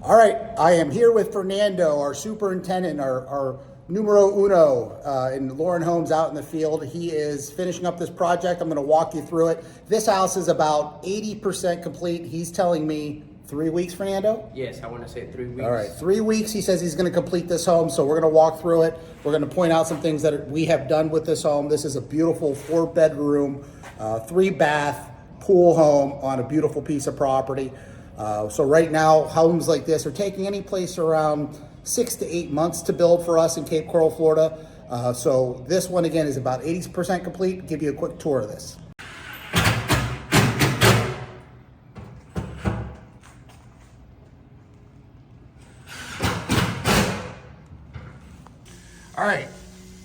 All right, I am here with Fernando, our superintendent, our numero uno in Lauren Homes out in the field. He is finishing up this project. I'm going to walk you through it. This house is about 80% complete. He's telling me 3 weeks, Fernando? Yes, I want to say 3 weeks. All right, 3 weeks. He says he's going to complete this home, so we're going to walk through it. We're going to point out some things that we have done with this home. This is a beautiful 4-bedroom, 3-bath pool home on a beautiful piece of property. So right now, homes like this are taking any place around 6 to 8 months to build for us in Cape Coral, Florida. So this one, again, is about 80% complete. Give you a quick tour of this.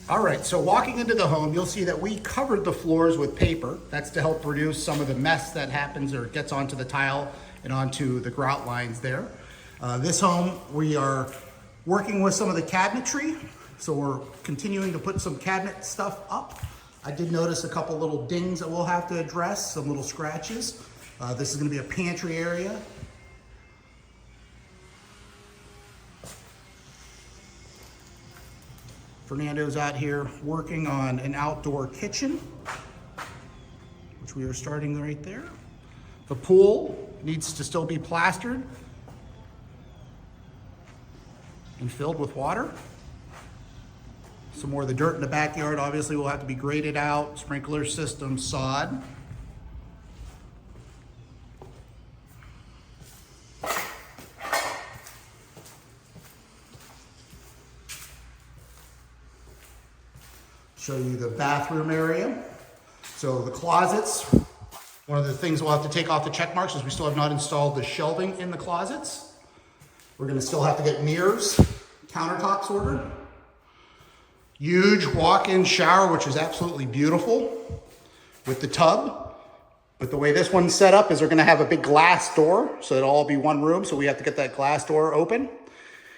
All right, so walking into the home, you'll see that we covered the floors with paper. That's to help reduce some of the mess that happens or gets onto the tile and onto the grout lines there. This home, we are working with some of the cabinetry. So we're continuing to put some cabinet stuff up. I did notice a couple little dings that we'll have to address, some little scratches. This is gonna be a pantry area. Fernando's out here working on an outdoor kitchen, which we are starting right there. The pool needs to still be plastered and filled with water. Some more of the dirt in the backyard obviously will have to be graded out. Sprinkler system sod. Show you the bathroom area. So the closets, one of the things we'll have to take off the check marks is we still have not installed the shelving in the closets. We're gonna still have to get mirrors, countertops ordered. Huge walk-in shower, which is absolutely beautiful with the tub. But the way this one's set up is we're gonna have a big glass door, so it'll all be one room, so we have to get that glass door open.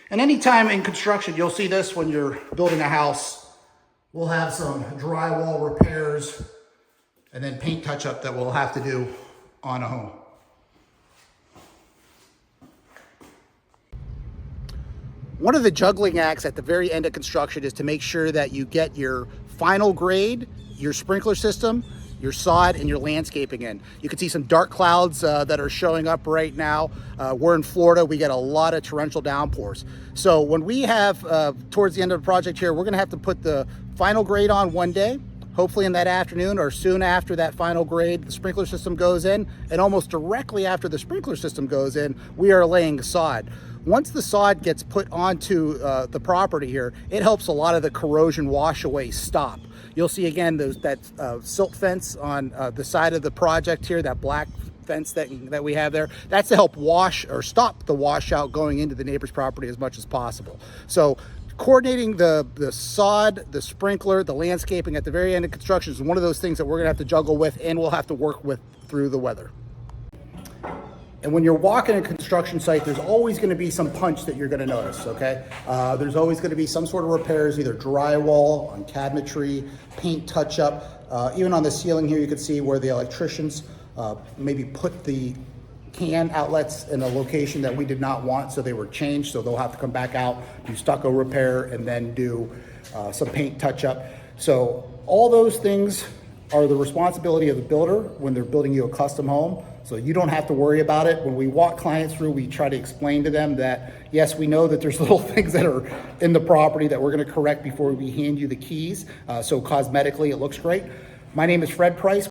And anytime in construction, you'll see this when you're building a house, we'll have some drywall repairs and then paint touch-up that we'll have to do on a home. One of the juggling acts at the very end of construction is to make sure that you get your final grade, your sprinkler system, your sod, and your landscaping in. You can see some dark clouds that are showing up right now. We're in Florida, we get a lot of torrential downpours. So when we have, towards the end of the project here, we're gonna have to put the final grade on one day, hopefully in that afternoon or soon after that final grade, the sprinkler system goes in, and almost directly after the sprinkler system goes in, we are laying sod. Once the sod gets put onto the property here, it helps a lot of the corrosion wash away stop. You'll see again that silt fence on the side of the project here, that black fence that we have there. That's to help wash or stop the washout going into the neighbor's property as much as possible. So coordinating the sod, the sprinkler, the landscaping at the very end of construction is one of those things that we're gonna have to juggle with and we'll have to work with through the weather. And when you're walking a construction site, there's always gonna be some punch that you're gonna notice, okay? There's always gonna be some sort of repairs, either drywall, on cabinetry, paint touch-up. Even on the ceiling here, you can see where the electricians maybe put the can outlets in a location that we did not want, so they were changed, so they'll have to come back out, do stucco repair, and then do some paint touch-up. So all those things are the responsibility of the builder when they're building you a custom home. So you don't have to worry about it. When we walk clients through, we try to explain to them that, yes, we know that there's little things that are in the property that we're gonna correct before we hand you the keys. So cosmetically, it looks great. My name is Fred Price.